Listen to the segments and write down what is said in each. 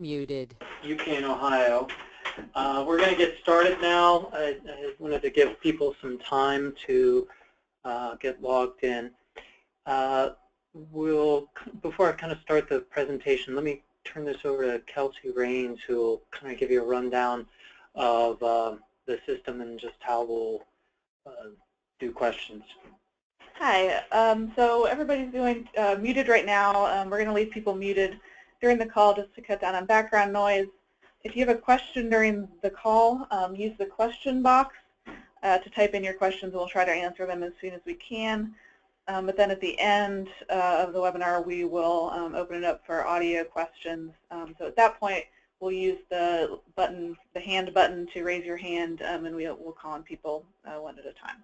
Muted. UHCAN Ohio. We're going to get started now. I wanted to give people some time to get logged in. Before I kind of start the presentation, let me turn this over to Kelsey Rains, who will kind of give you a rundown of the system and just how we'll do questions. Hi. So everybody's doing muted right now. We're going to leave people muted during the call just to cut down on background noise. If you have a question during the call, use the question box to type in your questions, and we'll try to answer them as soon as we can. But then at the end of the webinar, we will open it up for audio questions. So at that point, we'll use the button, the hand button, to raise your hand, and we'll call on people one at a time.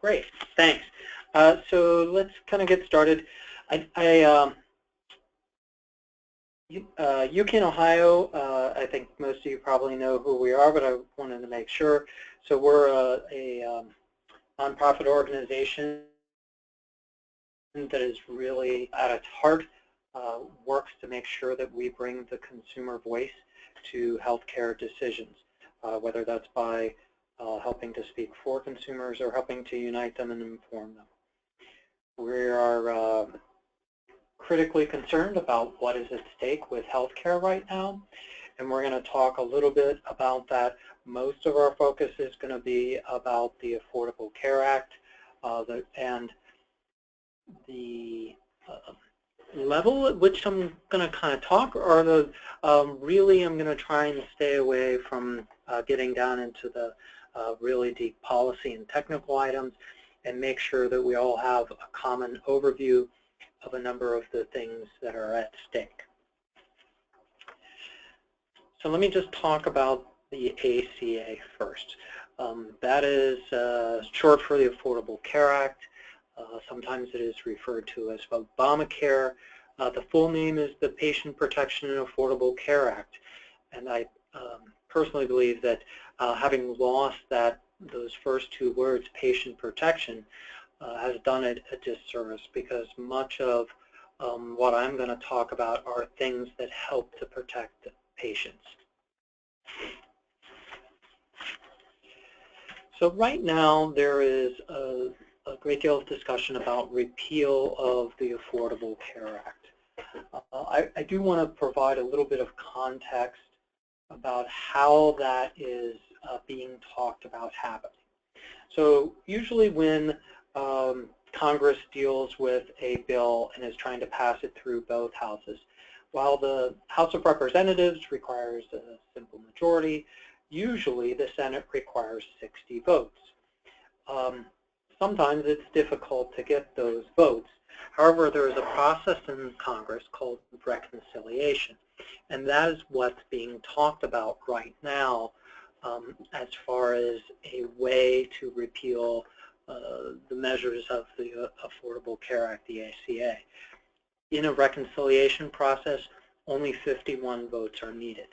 Great, thanks. So let's kind of get started. UHCAN Ohio, I think most of you probably know who we are, but I wanted to make sure. So we're a nonprofit organization that is really at its heart works to make sure that we bring the consumer voice to healthcare decisions, whether that's by helping to speak for consumers or helping to unite them and inform them. We are critically concerned about what is at stake with healthcare right now, and we're going to talk a little bit about that. Most of our focus is going to be about the Affordable Care Act and the level at which I'm going to kind of talk, or the really I'm going to try and stay away from getting down into the really deep policy and technical items, and make sure that we all have a common overview of a number of the things that are at stake. So let me just talk about the ACA first. That is short for the Affordable Care Act. Sometimes it is referred to as Obamacare. The full name is the Patient Protection and Affordable Care Act. And I personally believe that having lost those first two words, patient protection, has done it a disservice, because much of what I'm going to talk about are things that help to protect patients. So right now there is a great deal of discussion about repeal of the Affordable Care Act. I do want to provide a little bit of context about how that is being talked about happening. So usually when Congress deals with a bill and is trying to pass it through both houses, while the House of Representatives requires a simple majority, usually the Senate requires 60 votes. Sometimes it's difficult to get those votes. However, there is a process in Congress called reconciliation, and that is what's being talked about right now as far as a way to repeal the measures of the Affordable Care Act, the ACA. In a reconciliation process, only 51 votes are needed.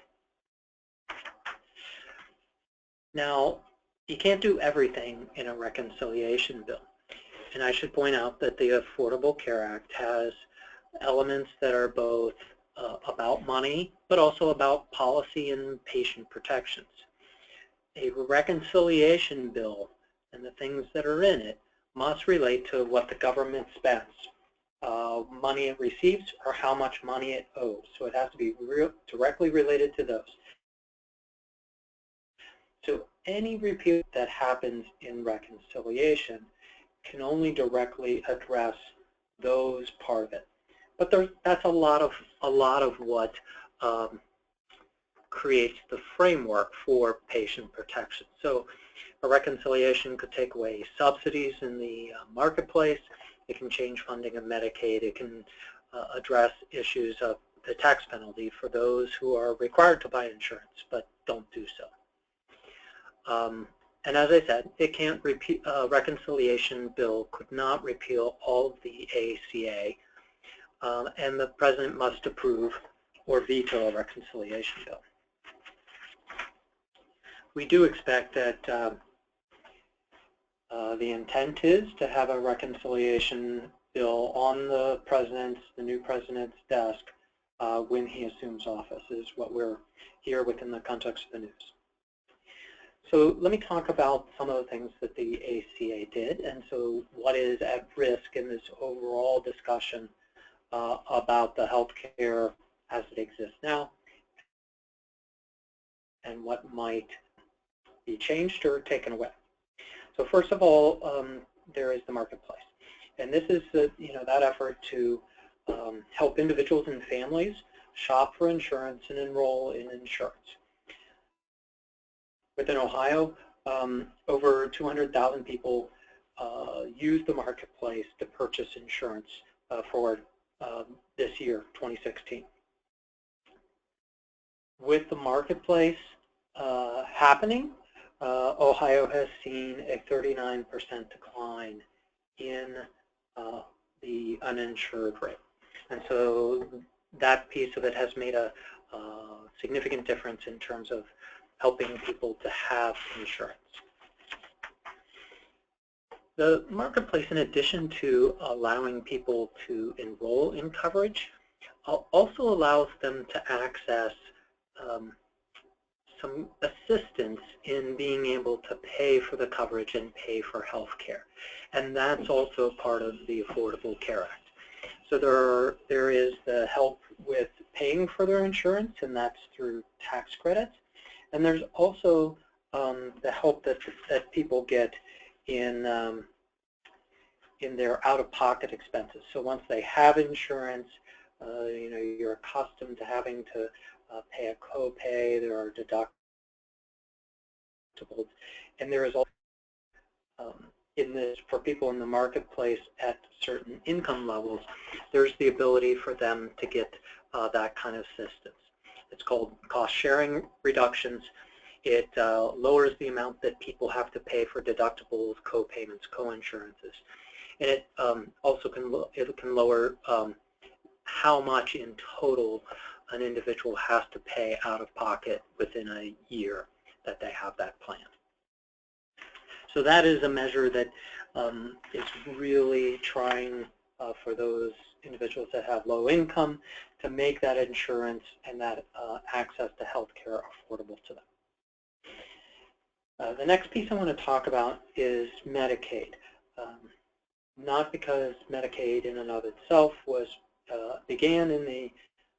Now, you can't do everything in a reconciliation bill. And I should point out that the Affordable Care Act has elements that are both about money, but also about policy and patient protections. A reconciliation bill and the things that are in it must relate to what the government spends, money it receives, or how much money it owes. So it has to be directly related to those. So any repeal that happens in reconciliation can only directly address those part of it. But that's a lot of what creates the framework for patient protection. So a reconciliation could take away subsidies in the marketplace. It can change funding of Medicaid. It can address issues of the tax penalty for those who are required to buy insurance but don't do so. And as I said, it can't repeal, reconciliation bill could not repeal all of the ACA, and the President must approve or veto a reconciliation bill. We do expect that the intent is to have a reconciliation bill on the new President's desk when he assumes office, is what we're here within the context of the news. So let me talk about some of the things that the ACA did, and so what is at risk in this overall discussion about the health care as it exists now, and what might be changed or taken away. So first of all, there is the marketplace, and this is that effort to help individuals and families shop for insurance and enroll in insurance. Within Ohio, over 200,000 people use the marketplace to purchase insurance for this year, 2016. With the marketplace happening, Ohio has seen a 39% decline in the uninsured rate. And so that piece of it has made a significant difference in terms of helping people to have insurance. The marketplace, in addition to allowing people to enroll in coverage, also allows them to access some assistance in being able to pay for the coverage and pay for health care. And that's also part of the Affordable Care Act. So there is the help with paying for their insurance, and that's through tax credits. And there's also the help that people get in their out-of-pocket expenses. So once they have insurance, you're accustomed to having to pay a copay. There are deductibles, and there is also in this, for people in the marketplace at certain income levels, there's the ability for them to get that kind of assistance. It's called cost-sharing reductions. It lowers the amount that people have to pay for deductibles, co-payments, co-insurances. And it also can lower how much in total an individual has to pay out of pocket within a year that they have that plan. So that is a measure that is really trying for those individuals that have low income to make that insurance and that access to health care affordable to them. The next piece I want to talk about is Medicaid. Not because Medicaid in and of itself began in the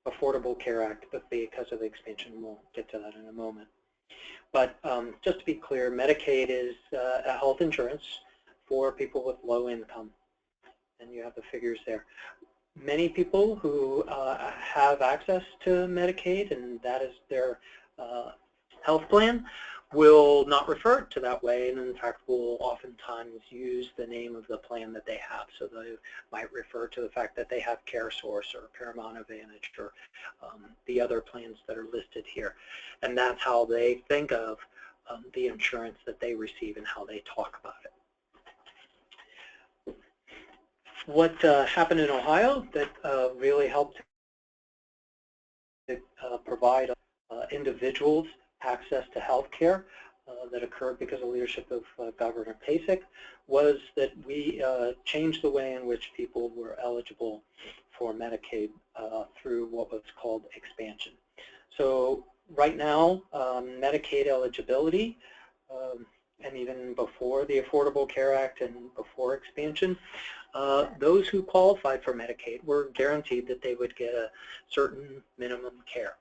Affordable Care Act, but because of the expansion. We'll get to that in a moment. But just to be clear, Medicaid is a health insurance for people with low income, and you have the figures there. Many people who have access to Medicaid, and that is their health plan, will not refer to that way, and in fact will oftentimes use the name of the plan that they have. So they might refer to the fact that they have CareSource or Paramount Advantage or the other plans that are listed here. And that's how they think of the insurance that they receive and how they talk about it. What happened in Ohio that really helped to provide individuals access to health care that occurred because of leadership of Governor Kasich was that we changed the way in which people were eligible for Medicaid through what was called expansion. So right now, Medicaid eligibility, and even before the Affordable Care Act and before expansion, those who qualified for Medicaid were guaranteed that they would get a certain minimum care.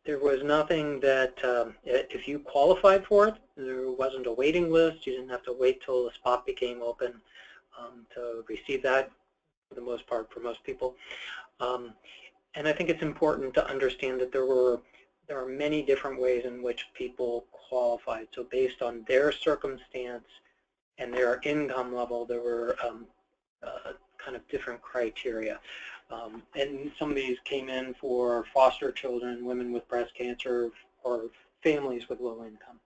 There was nothing that, if you qualified for it, there wasn't a waiting list. You didn't have to wait till the spot became open to receive that, for the most part, for most people. And I think it's important to understand that there are many different ways in which people qualified. So based on their circumstance and their income level, there were kind of different criteria. And some of these came in for foster children, women with breast cancer, or families with low income.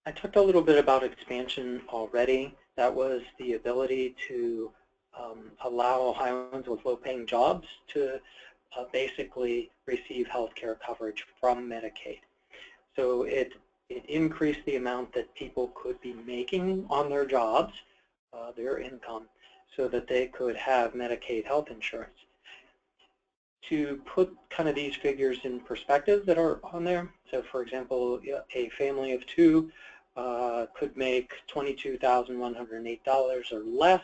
I talked a little bit about expansion already. That was the ability to allow Ohioans with low-paying jobs to basically receive health care coverage from Medicaid. So it increased the amount that people could be making on their jobs, their income, so that they could have Medicaid health insurance. To put kind of these figures in perspective that are on there, so for example, a family of two could make $22,108 or less.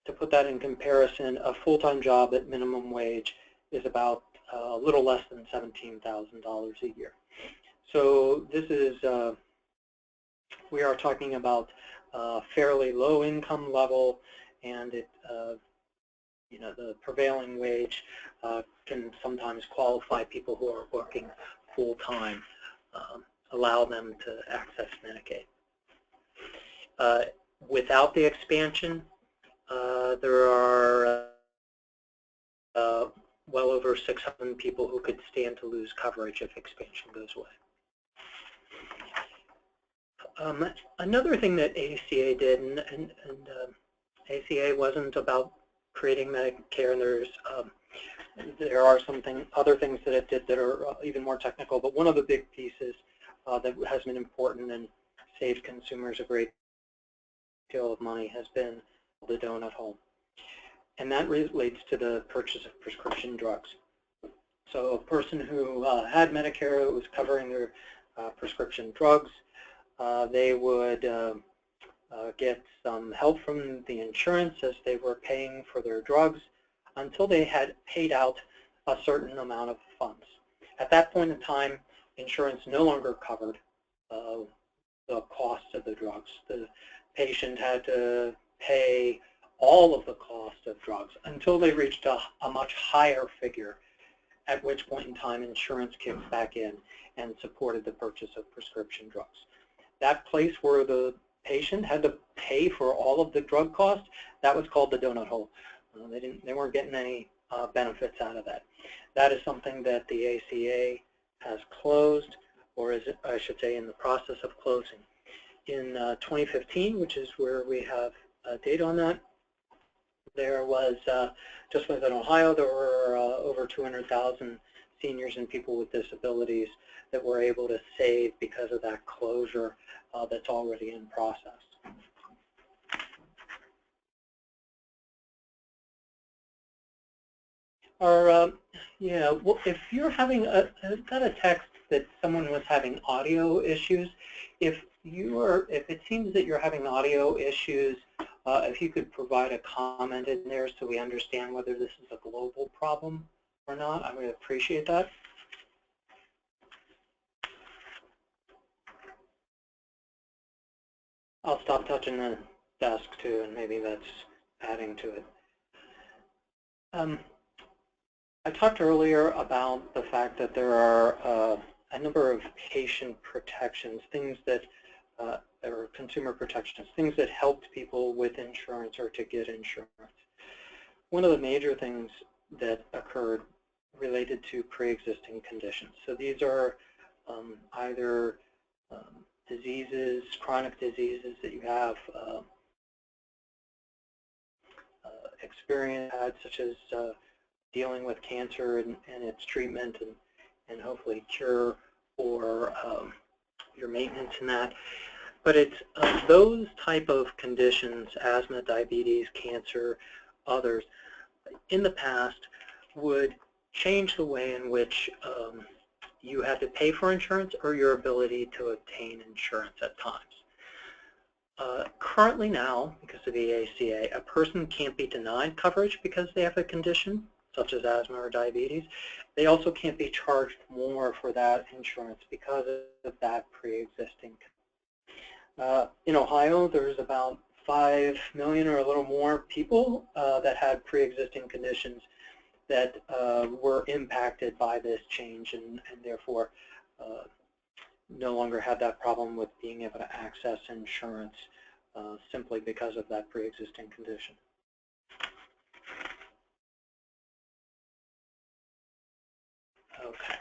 To put that in comparison, a full-time job at minimum wage is about a little less than $17,000 a year. So this is, we are talking about a fairly low income level, and it, you know, the prevailing wage can sometimes qualify people who are working full-time, allow them to access Medicaid. Without the expansion, there are well over 600 people who could stand to lose coverage if expansion goes away. Another thing that ACA did, and ACA wasn't about creating Medicare, and there are other things that it did that are even more technical, but one of the big pieces that has been important and saved consumers a great deal of money has been the donut hole. And that relates to the purchase of prescription drugs. So a person who had Medicare, it was covering their prescription drugs, they would get some help from the insurance as they were paying for their drugs until they had paid out a certain amount of funds. At that point in time, insurance no longer covered the cost of the drugs. The patient had to pay all of the cost of drugs until they reached a much higher figure, at which point in time insurance kicked back in and supported the purchase of prescription drugs. That place where the patient had to pay for all of the drug costs, that was called the donut hole. They weren't getting any benefits out of that. That is something that the ACA has closed, or is, I should say, in the process of closing. In 2015, which is where we have data on that, there was, just within Ohio, there were over 200,000 seniors and people with disabilities that were able to save because of that closure that's already in process. Or, yeah, well, if you're having got a text that someone was having audio issues, if it seems that you're having audio issues, if you could provide a comment in there so we understand whether this is a global problem or not, I would appreciate that. I'll stop touching the desk too, and maybe that's adding to it. I talked earlier about the fact that there are a number of patient protections, things that or consumer protections, things that helped people with insurance or to get insurance. One of the major things that occurred related to pre-existing conditions. So these are either diseases, chronic diseases that you have experience had, such as dealing with cancer and its treatment and hopefully cure, or your maintenance in that. But it's those type of conditions, asthma, diabetes, cancer, others, in the past would change the way in which you had to pay for insurance or your ability to obtain insurance at times. Currently now, because of the ACA, a person can't be denied coverage because they have a condition, such as asthma or diabetes. They also can't be charged more for that insurance because of that pre-existing. In Ohio, there's about 5 million or a little more people that had pre-existing conditions that were impacted by this change and therefore no longer had that problem with being able to access insurance simply because of that pre-existing condition. Okay.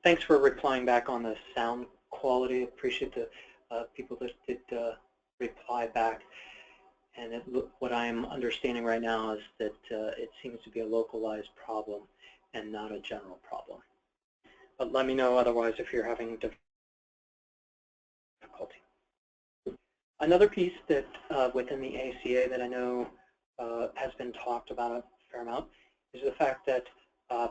Thanks for replying back on the sound quality. Appreciate the people that did reply back. And what I'm understanding right now is that it seems to be a localized problem and not a general problem. But let me know otherwise if you're having difficulty. Another piece that within the ACA that I know has been talked about a fair amount is the fact that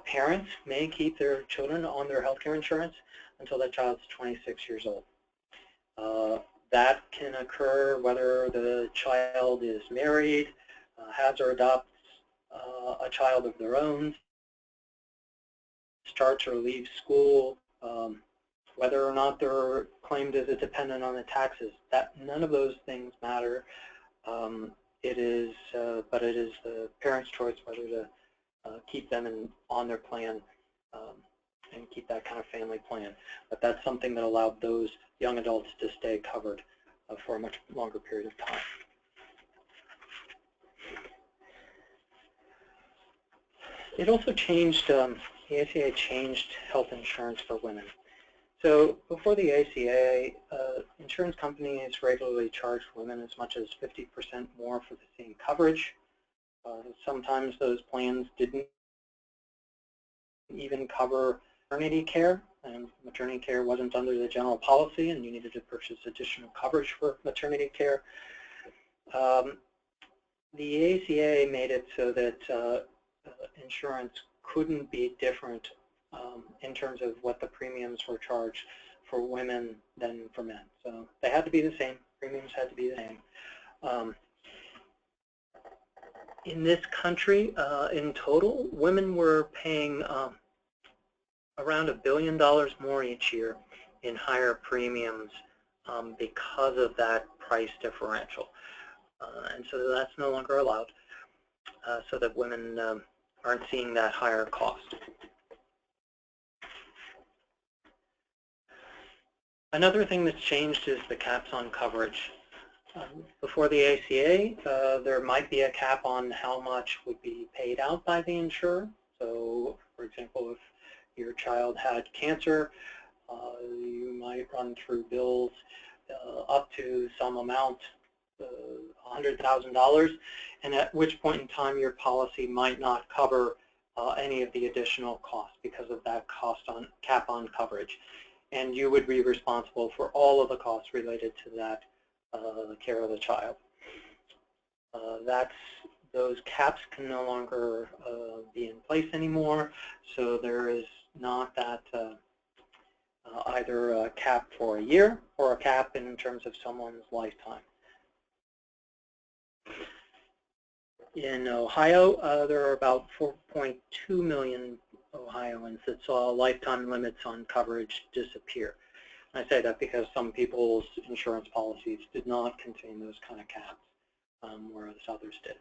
parents may keep their children on their health care insurance until that child's 26 years old. That can occur whether the child is married, has or adopts a child of their own, starts or leaves school, whether or not they're claimed as a dependent on the taxes. None of those things matter. But it is the parent's choice whether to keep them on their plan and keep that kind of family plan. But that's something that allowed those young adults to stay covered for a much longer period of time. It also changed, the ACA changed health insurance for women. So before the ACA, insurance companies regularly charged women as much as 50% more for the same coverage. Sometimes those plans didn't even cover maternity care, and maternity care wasn't under the general policy, and you needed to purchase additional coverage for maternity care. The ACA made it so that insurance couldn't be different in terms of what the premiums were charged for women than for men. So they had to be the same. Premiums had to be the same. In this country, in total, women were paying around $1 billion more each year in higher premiums because of that price differential. And so that's no longer allowed, so that women aren't seeing that higher cost. Another thing that's changed is the caps on coverage. Before the ACA, there might be a cap on how much would be paid out by the insurer. So, for example, if your child had cancer, you might run through bills up to some amount, $100,000, and at which point in time your policy might not cover any of the additional costs because of that cap on coverage. And you would be responsible for all of the costs related to that, the care of the child. Those caps can no longer be in place anymore, so there is not that either a cap for a year or a cap in terms of someone's lifetime. In Ohio, there are about 4.2 million Ohioans that saw lifetime limits on coverage disappear. And I say that because some people's insurance policies did not contain those kind of caps, whereas others did.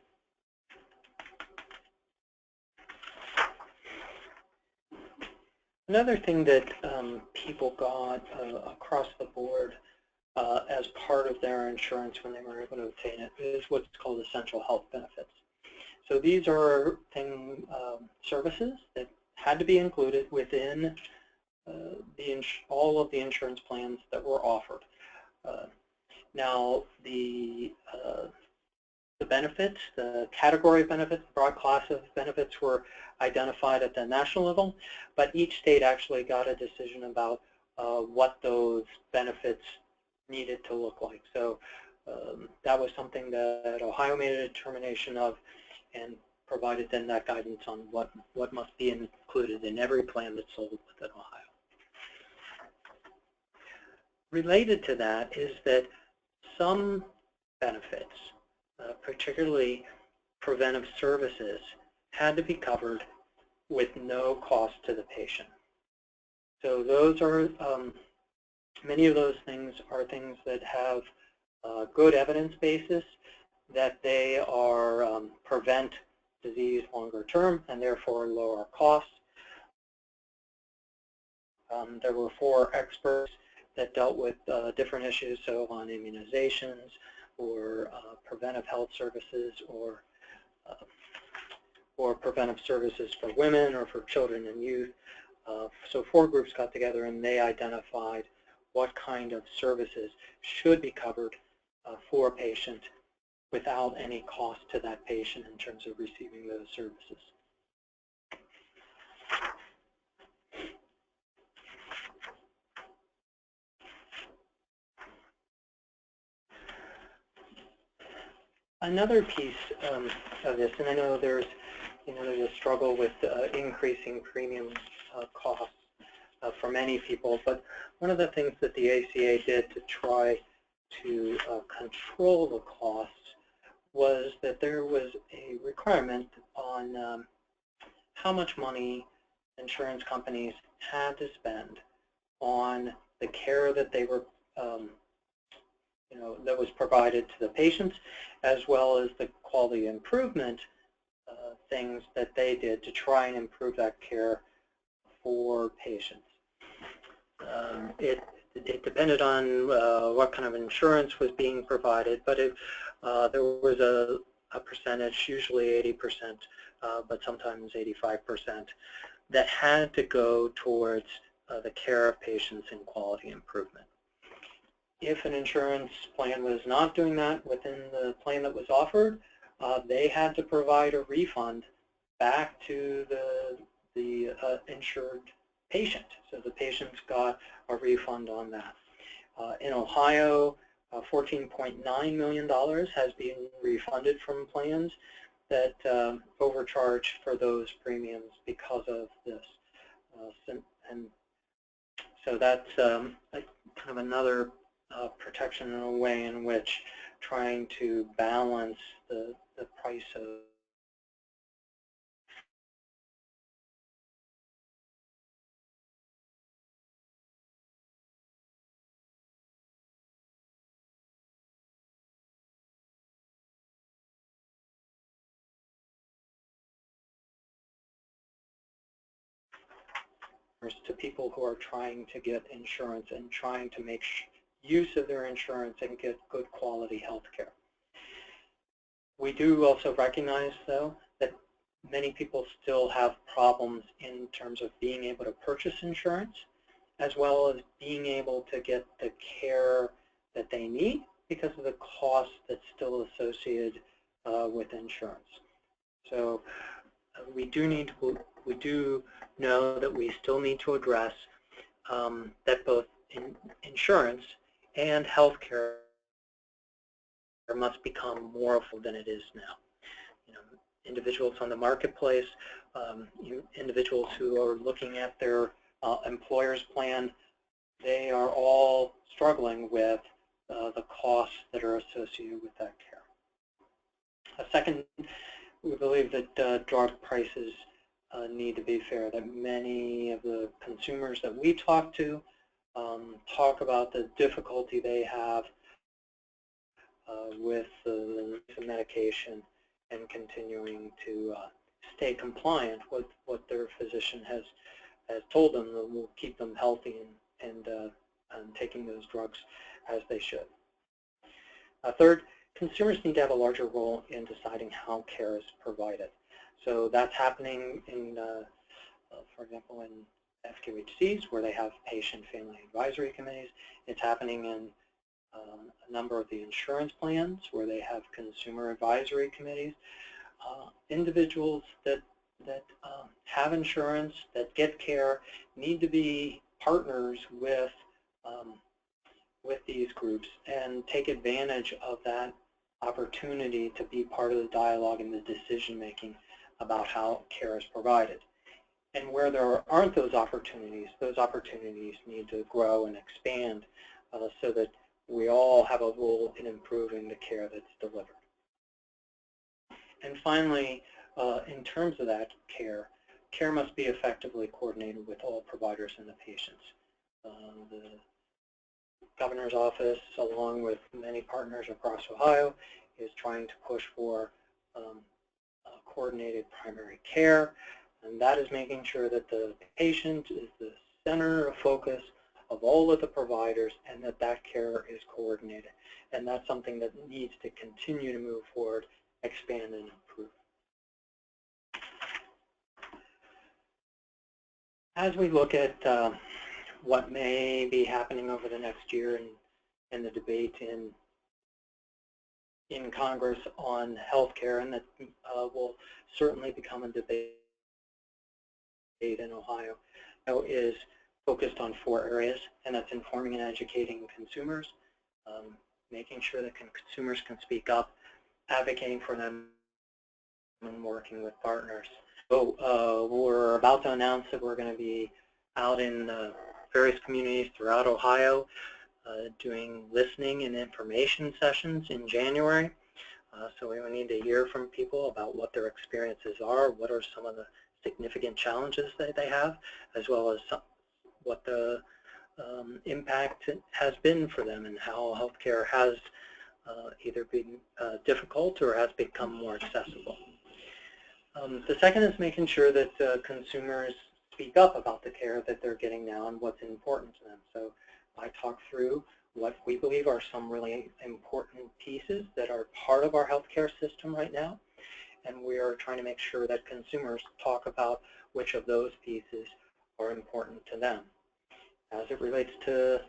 Another thing that people got across the board as part of their insurance when they were able to obtain it is what's called essential health benefits. So these are services that had to be included within all of the insurance plans that were offered. Now, the benefits, the category of benefits, the broad class of benefits were identified at the national level, but each state actually got a decision about what those benefits needed to look like. So that was something that Ohio made a determination of and provided then that guidance on what must be included in every plan that's sold within Ohio. Related to that is that some benefits, particularly preventive services, had to be covered with no cost to the patient. So those are, many of those things are things that have a good evidence basis that they are prevent disease longer term and therefore lower costs. There were 4 experts that dealt with different issues, so on immunizations or preventive health services or preventive services for women or for children and youth. So 4 groups got together and they identified what kind of services should be covered for a patient without any cost to that patient in terms of receiving those services. Another piece of this, and I know there's a struggle with increasing premium costs for many people, but one of the things that the ACA did to try to control the costs was that there was a requirement on how much money insurance companies had to spend on the care that they were, that was provided to the patients, as well as the quality improvement things that they did to try and improve that care for patients. It depended on what kind of insurance was being provided, but there was a percentage, usually 80%, but sometimes 85%, that had to go towards the care of patients and quality improvement. If an insurance plan was not doing that within the plan that was offered, they had to provide a refund back to the insured patient. So the patients got a refund on that. In Ohio, $14.9 million has been refunded from plans that overcharged for those premiums because of this. And so that's kind of another protection in a way in which trying to balance the price of to people who are trying to get insurance and trying to make use of their insurance and get good quality health care. We do also recognize, though, that many people still have problems in terms of being able to purchase insurance, as well as being able to get the care that they need because of the cost that's still associated with insurance. So we do know that we still need to address that both insurance and healthcare must become more affordable than it is now. Individuals on the marketplace, individuals who are looking at their employer's plan, they are all struggling with the costs that are associated with that care. Second, we believe that drug prices need to be fair, that many of the consumers that we talk to talk about the difficulty they have with the medication and continuing to stay compliant with what their physician has told them that will keep them healthy and taking those drugs as they should. Third, consumers need to have a larger role in deciding how care is provided. So that's happening in, for example, in FQHCs where they have patient family advisory committees. It's happening in a number of the insurance plans where they have consumer advisory committees. Individuals that have insurance, that get care, need to be partners with these groups and take advantage of that opportunity to be part of the dialogue and the decision making about how care is provided. And where there aren't those opportunities need to grow and expand so that we all have a role in improving the care that's delivered. And finally, in terms of that care must be effectively coordinated with all providers and the patients. The governor's office, along with many partners across Ohio, is trying to push for coordinated primary care, and that is making sure that the patient is the center of focus of all of the providers and that care is coordinated. And that's something that needs to continue to move forward, expand, and improve. As we look at what may be happening over the next year in the debate in Congress on health care, and that will certainly become a debate in Ohio, is focused on 4 areas, and that's informing and educating consumers, making sure that consumers can speak up, advocating for them and working with partners. So we're about to announce that we're going to be out in various communities throughout Ohio doing listening and information sessions in January. So we need to hear from people about what their experiences are, what are some of the significant challenges that they have, as well as what the impact has been for them and how healthcare has either been difficult or has become more accessible. The second is making sure that consumers speak up about the care that they're getting now and what's important to them. So I talk through what we believe are some really important pieces that are part of our healthcare system right now, and we are trying to make sure that consumers talk about which of those pieces are important to them. As it relates to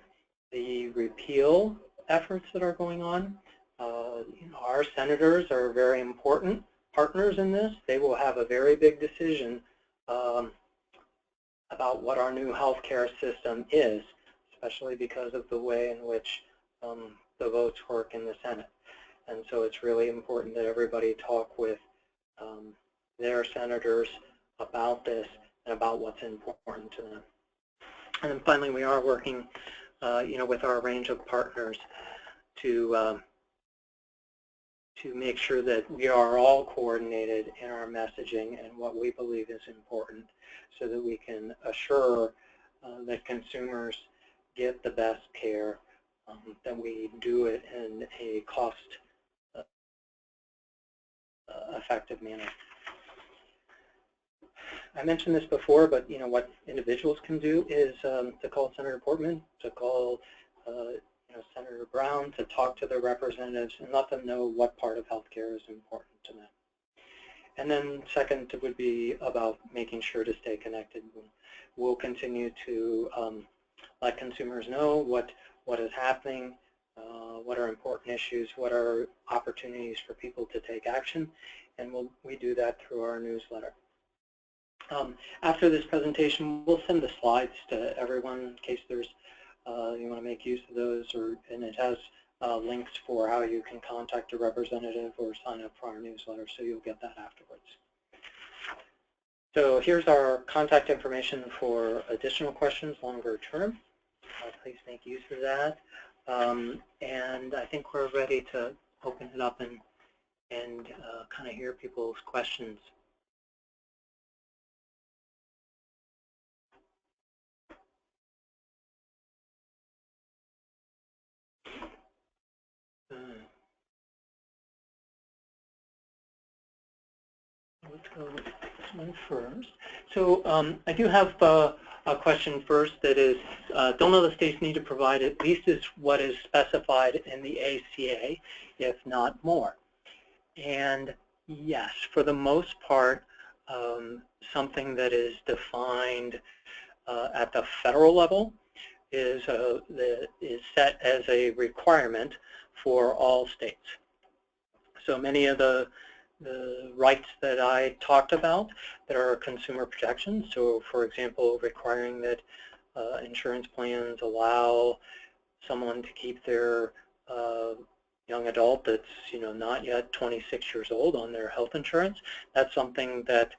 the repeal efforts that are going on, our senators are very important partners in this. They will have a very big decision about what our new healthcare system is, especially because of the way in which the votes work in the Senate. And so it's really important that everybody talk with their senators about this and about what's important to them. And then finally, we are working with our range of partners to make sure that we are all coordinated in our messaging and what we believe is important so that we can assure that consumers get the best care, that we do it in a cost-effective manner. I mentioned this before, but what individuals can do is to call Senator Portman, to call Senator Brown, to talk to their representatives and let them know what part of healthcare is important to them. And then second would be about making sure to stay connected. We'll continue to let consumers know what is happening, what are important issues, what are opportunities for people to take action, and we do that through our newsletter. After this presentation, we'll send the slides to everyone in case there's you want to make use of those, and it has links for how you can contact a representative or sign up for our newsletter, so you'll get that afterwards. So here's our contact information for additional questions longer term. Please make use of that. And I think we're ready to open it up and kind of hear people's questions. Let's go with this one first. So I do have a question first that is, don't know the states need to provide at least is what is specified in the ACA, if not more. And yes, for the most part, something that is defined at the federal level is set as a requirement for all states. So many of the rights that I talked about that are consumer protections, so for example, requiring that insurance plans allow someone to keep their young adult that's not yet 26 years old on their health insurance, that's something that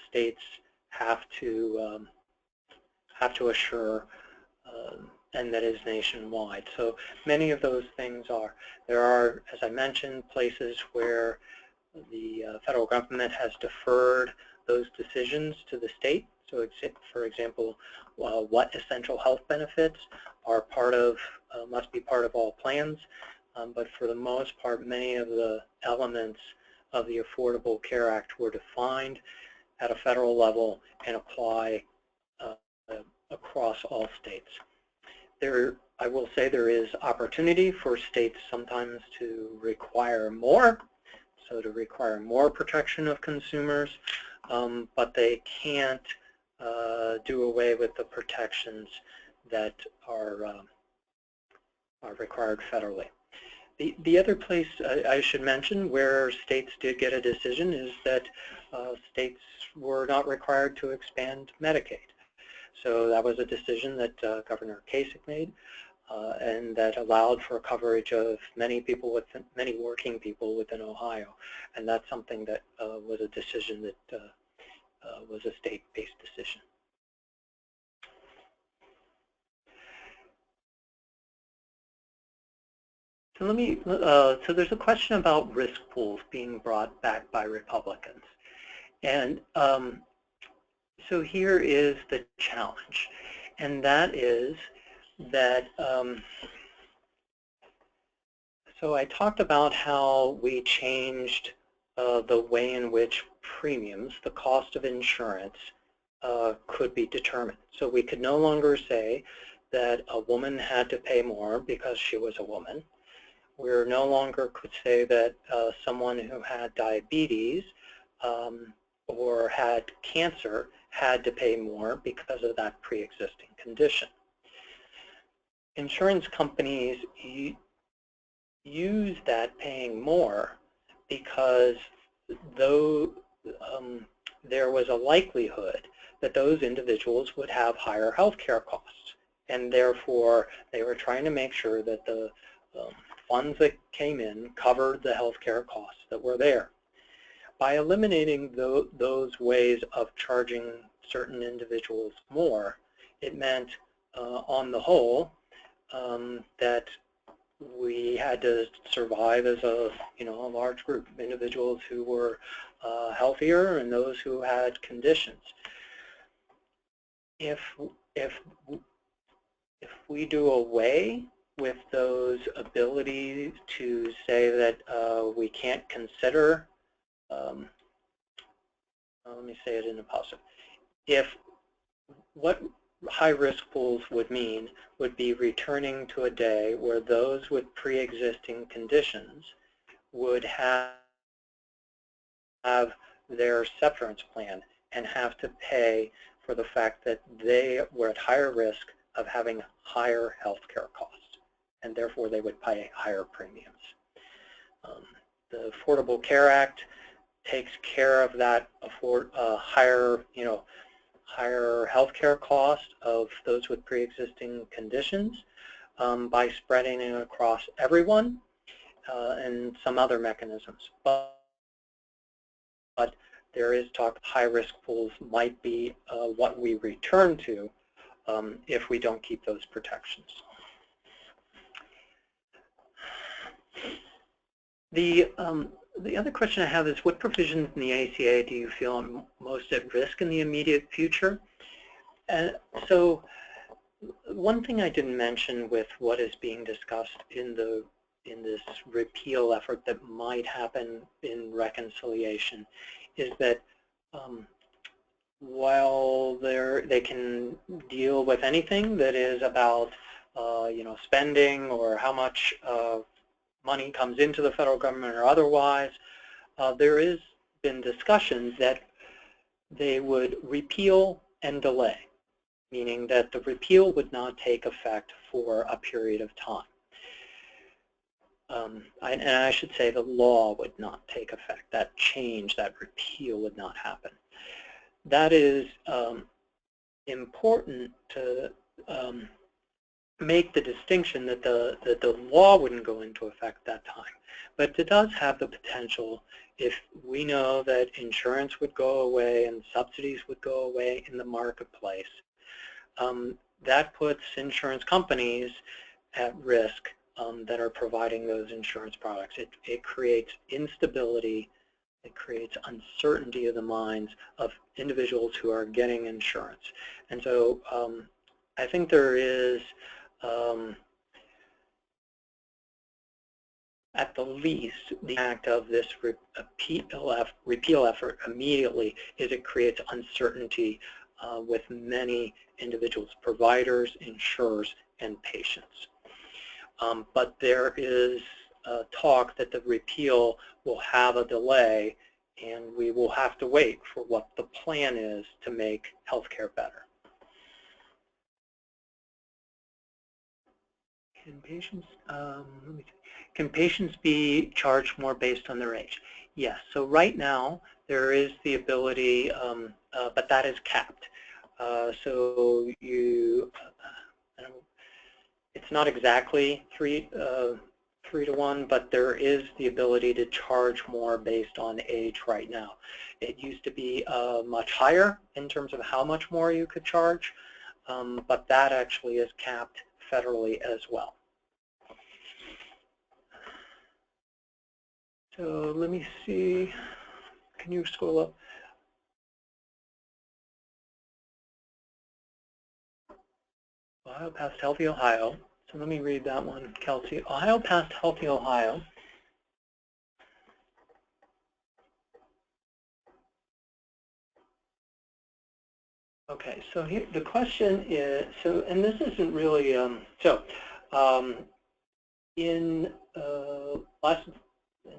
states have to assure, and that is nationwide. So many of those things are. There are, as I mentioned, places where the federal government has deferred those decisions to the state. So for example, what essential health benefits are must be part of all plans. But for the most part, many of the elements of the Affordable Care Act were defined at a federal level and apply across all states. I will say there is opportunity for states sometimes to require more, so to require more protection of consumers, but they can't do away with the protections that are required federally. The other place I should mention where states did get a decision is that states were not required to expand Medicaid. So that was a decision that Governor Kasich made. and that allowed for coverage of many working people within Ohio. And that's something that was a decision that was a state-based decision. So so there's a question about risk pools being brought back by Republicans. And so here is the challenge, and that is that, so I talked about how we changed the way in which premiums, the cost of insurance, could be determined. So we could no longer say that a woman had to pay more because she was a woman. We no longer could say that someone who had diabetes or had cancer had to pay more because of that pre-existing condition. Insurance companies use that paying more because though there was a likelihood that those individuals would have higher health care costs, and therefore they were trying to make sure that the funds that came in covered the health care costs that were there. By eliminating those ways of charging certain individuals more, it meant on the whole that we had to survive as a large group of individuals who were healthier and those who had conditions. If we do away with those abilities to say that we can't consider, let me say it in a positive. What high-risk pools would mean would be returning to a day where those with pre-existing conditions would have their severance plan and have to pay for the fact that they were at higher risk of having higher health care costs, and therefore they would pay higher premiums. The Affordable Care Act takes care of that higher health care cost of those with pre-existing conditions by spreading it across everyone and some other mechanisms. But there is talk high-risk pools might be what we return to if we don't keep those protections. The other question I have is, what provisions in the ACA do you feel are most at risk in the immediate future? And so one thing I didn't mention with what is being discussed in this repeal effort that might happen in reconciliation is that while they can deal with anything that is about spending or how much money comes into the federal government or otherwise, there has been discussions that they would repeal and delay, meaning that the repeal would not take effect for a period of time. And I should say the law would not take effect. That change, that repeal would not happen. That is important to make the distinction that the law wouldn't go into effect that time. But it does have the potential, if we know that insurance would go away and subsidies would go away in the marketplace, that puts insurance companies at risk that are providing those insurance products. It creates instability. It creates uncertainty of the minds of individuals who are getting insurance. And so I think there is, at the least, the act of this repeal effort immediately is it creates uncertainty with many individuals, providers, insurers, and patients. But there is talk that the repeal will have a delay, and we will have to wait for what the plan is to make healthcare better. Can patients be charged more based on their age? Yes. So right now there is the ability, but that is capped. So it's not exactly 3 to 1, but there is the ability to charge more based on age right now. It used to be much higher in terms of how much more you could charge, but that actually is capped federally as well. So let me see, can you scroll up? Ohio passed Healthy Ohio. So let me read that one, Kelsey. Ohio passed Healthy Ohio. Okay, so here, the question is, and this isn't really, in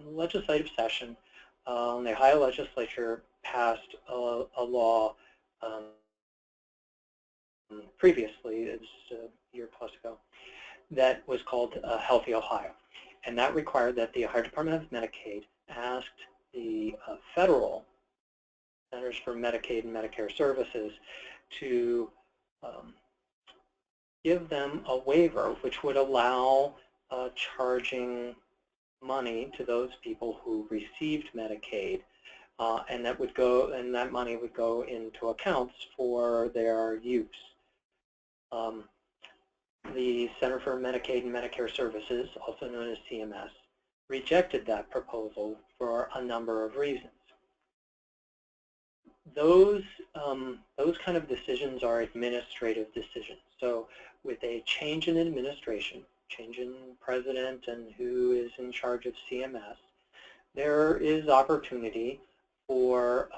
legislative session, the Ohio legislature passed a law previously, it's a year plus ago, that was called Healthy Ohio. And that required that the Ohio Department of Medicaid asked the federal Centers for Medicaid and Medicare Services to give them a waiver which would allow charging money to those people who received Medicaid, and that money would go into accounts for their use. The Center for Medicaid and Medicare Services, also known as CMS, rejected that proposal for a number of reasons. Those kind of decisions are administrative decisions. So with a change in administration, change in president and who is in charge of CMS, there is opportunity for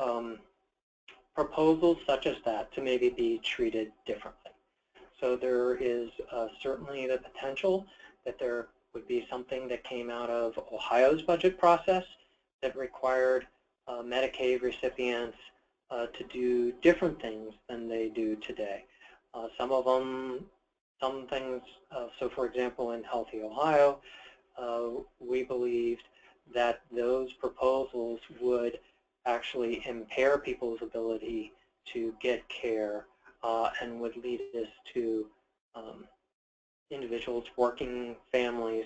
proposals such as that to maybe be treated differently. So there is certainly the potential that there would be something that came out of Ohio's budget process that required Medicaid recipients to do different things than they do today. Some things, so for example, in Healthy Ohio, we believed that those proposals would actually impair people's ability to get care and would lead us to individuals, working families,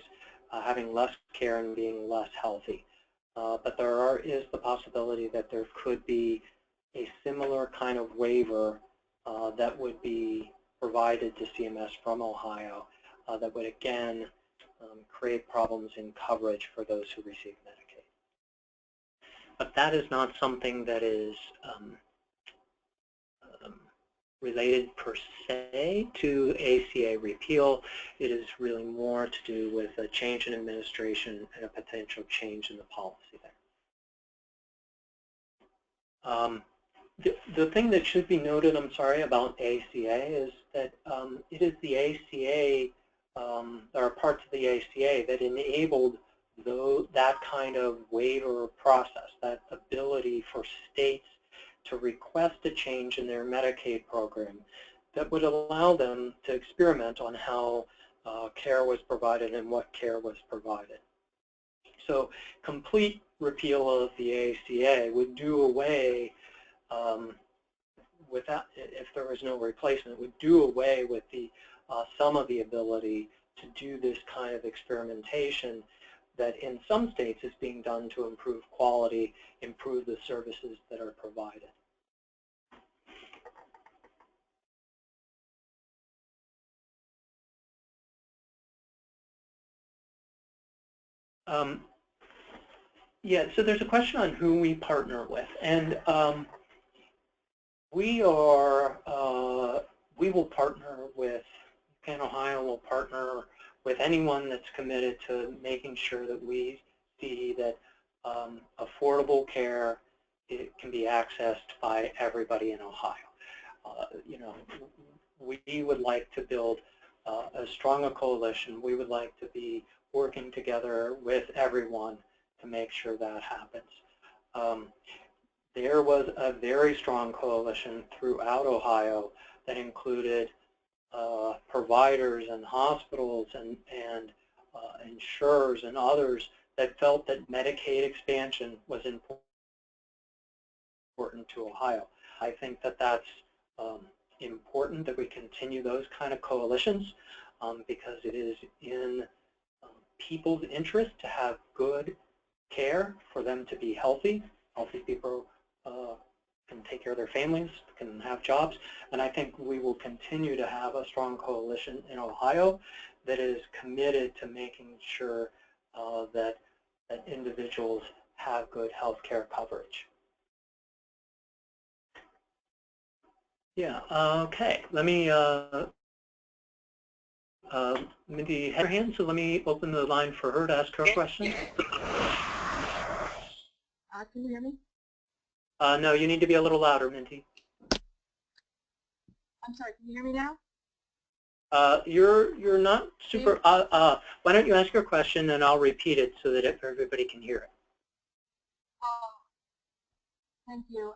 having less care and being less healthy. But there is the possibility that there could be a similar kind of waiver that would be provided to CMS from Ohio that would again create problems in coverage for those who receive Medicaid. But that is not something that is related per se to ACA repeal. It is really more to do with a change in administration and a potential change in the policy there. The thing that should be noted, I'm sorry, about ACA is that it is the ACA, there are parts of the ACA that enabled that kind of waiver process, that ability for states to request a change in their Medicaid program that would allow them to experiment on how care was provided and what care was provided. So complete repeal of the ACA would do away if there was no replacement, would do away with some of the ability to do this kind of experimentation that in some states is being done to improve quality, improve the services that are provided. Yeah, so there's a question on who we partner with, and we will partner with, UHCAN Ohio will partner with anyone that's committed to making sure that we see that affordable care can be accessed by everybody in Ohio. You know, we would like to build as strong a coalition. We would like to be working together with everyone to make sure that happens. There was a very strong coalition throughout Ohio that included providers and hospitals and insurers and others that felt that Medicaid expansion was important to Ohio. I think that that's important that we continue those kind of coalitions. because it is in people's interest to have good care, for them to be healthy. Healthy people can take care of their families, can have jobs, and I think we will continue to have a strong coalition in Ohio that is committed to making sure that individuals have good health care coverage. Yeah, okay, let me, Mindy had her hand, so let me open the line for her to ask her question. Can you hear me? No, you need to be a little louder, Mindy. I'm sorry, can you hear me now? You're not super, why don't you ask your question and I'll repeat it so that everybody can hear it. Thank you.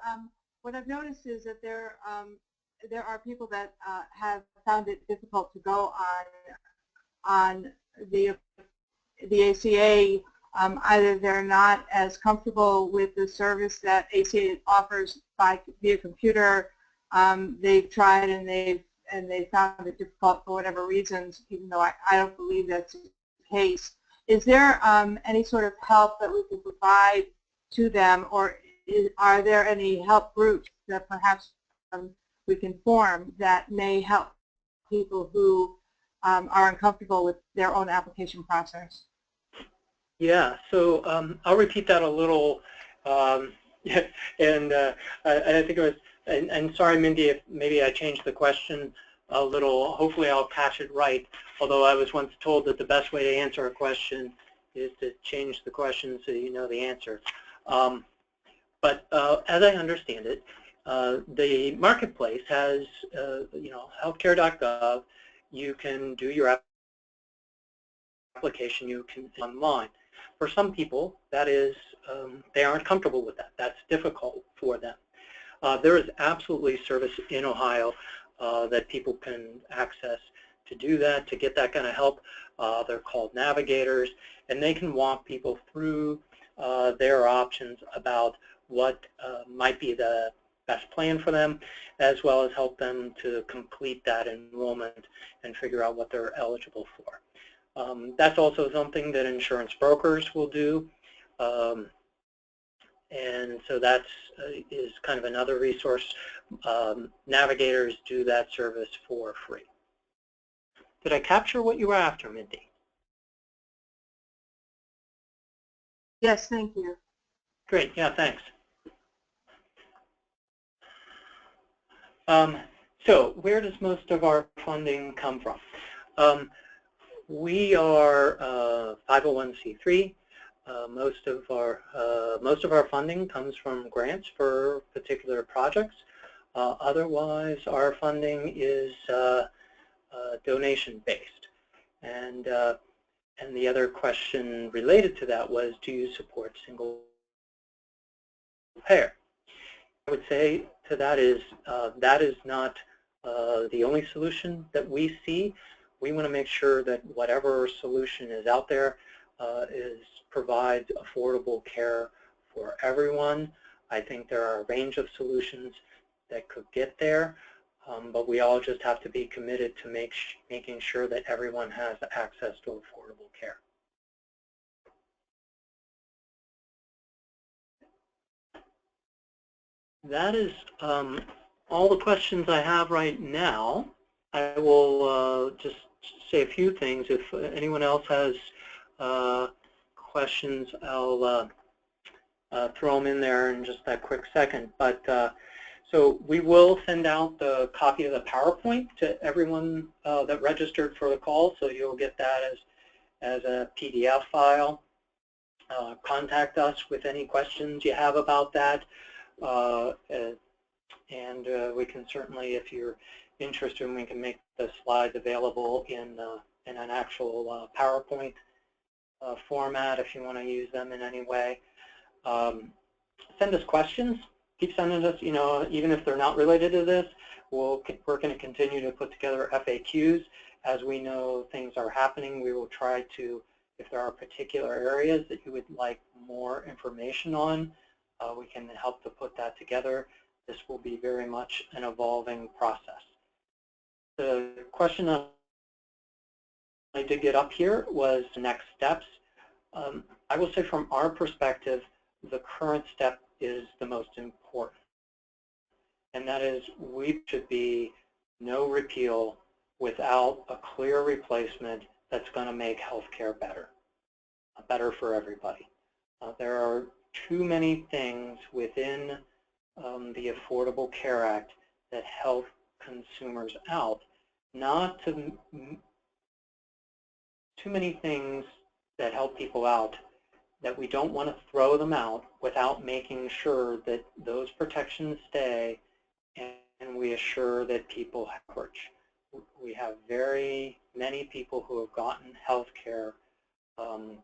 What I've noticed is that there are people that have found it difficult to go on the ACA. Either they're not as comfortable with the service that ACA offers via computer. They've tried and they found it difficult for whatever reasons, even though I don't believe that's the case. Is there any sort of help that we can provide to them, or are there any help groups that perhaps we can form that may help people who are uncomfortable with their own application process? Yeah, so I'll repeat that a little, and I think it was, and sorry, Mindy, if maybe I changed the question a little. Hopefully I'll catch it right, although I was once told that the best way to answer a question is to change the question so you know the answer. But as I understand it, the marketplace has, healthcare.gov. You can do your application, you can online. For some people, that is, they aren't comfortable with that. That's difficult for them. There is absolutely service in Ohio that people can access to do that, to get that kind of help. They're called navigators, and they can walk people through their options about what might be the best plan for them, as well as help them to complete that enrollment and figure out what they're eligible for. That's also something that insurance brokers will do, and so that is kind of another resource. Navigators do that service for free. Did I capture what you were after, Mindy? Yes, thank you. Great, yeah, thanks. So where does most of our funding come from? We are 501c3. Most of our funding comes from grants for particular projects. Otherwise, our funding is donation-based. And the other question related to that was, do you support single payer? I would say to that is not the only solution that we see. We want to make sure that whatever solution is out there provides affordable care for everyone. I think there are a range of solutions that could get there, but we all just have to be committed to making sure that everyone has access to affordable care. That is all the questions I have right now. I will just say a few things. If anyone else has questions, I'll throw them in there in just that quick second. But so we will send out the copy of the PowerPoint to everyone that registered for the call, so you'll get that as a PDF file. Contact us with any questions you have about that. And we can certainly, if you're interested, we can make the slides available in an actual PowerPoint format if you want to use them in any way. Send us questions. Keep sending us, even if they're not related to this, we're going to continue to put together FAQs. As we know things are happening, we will try to, if there are particular areas that you would like more information on, we can help to put that together. This will be very much an evolving process. The question on I did get up here was the next steps. I will say from our perspective, the current step is the most important. And that is we should be no repeal without a clear replacement that's going to make healthcare better for everybody. There are too many things within the Affordable Care Act that help consumers out, not to too many things that help people out that we don't want to throw them out without making sure that those protections stay and we assure that people have coverage. We have very many people who have gotten health care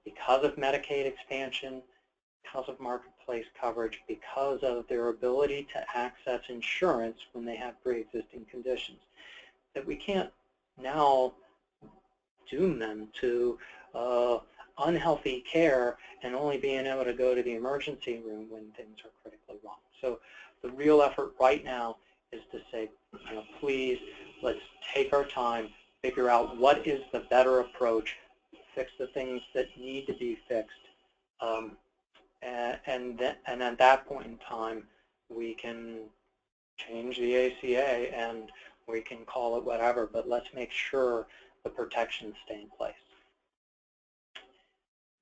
because of Medicaid expansion, because of marketplace coverage, because of their ability to access insurance when they have pre-existing conditions, that we can't now doom them to unhealthy care and only being able to go to the emergency room when things are critically wrong. So the real effort right now is to say, please, let's take our time, figure out what is the better approach, fix the things that need to be fixed, and at that point in time, we can change the ACA and we can call it whatever, but let's make sure the protections stay in place.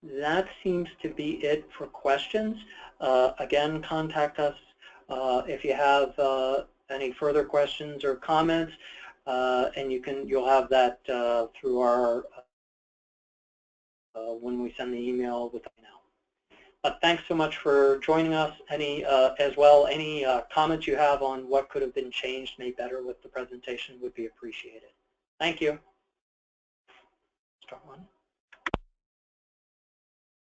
That seems to be it for questions. Again, contact us if you have any further questions or comments, and you'll have that through our when we send the email with now. But thanks so much for joining us. Any comments you have on what could have been changed, made better with the presentation would be appreciated. Thank you. Start one.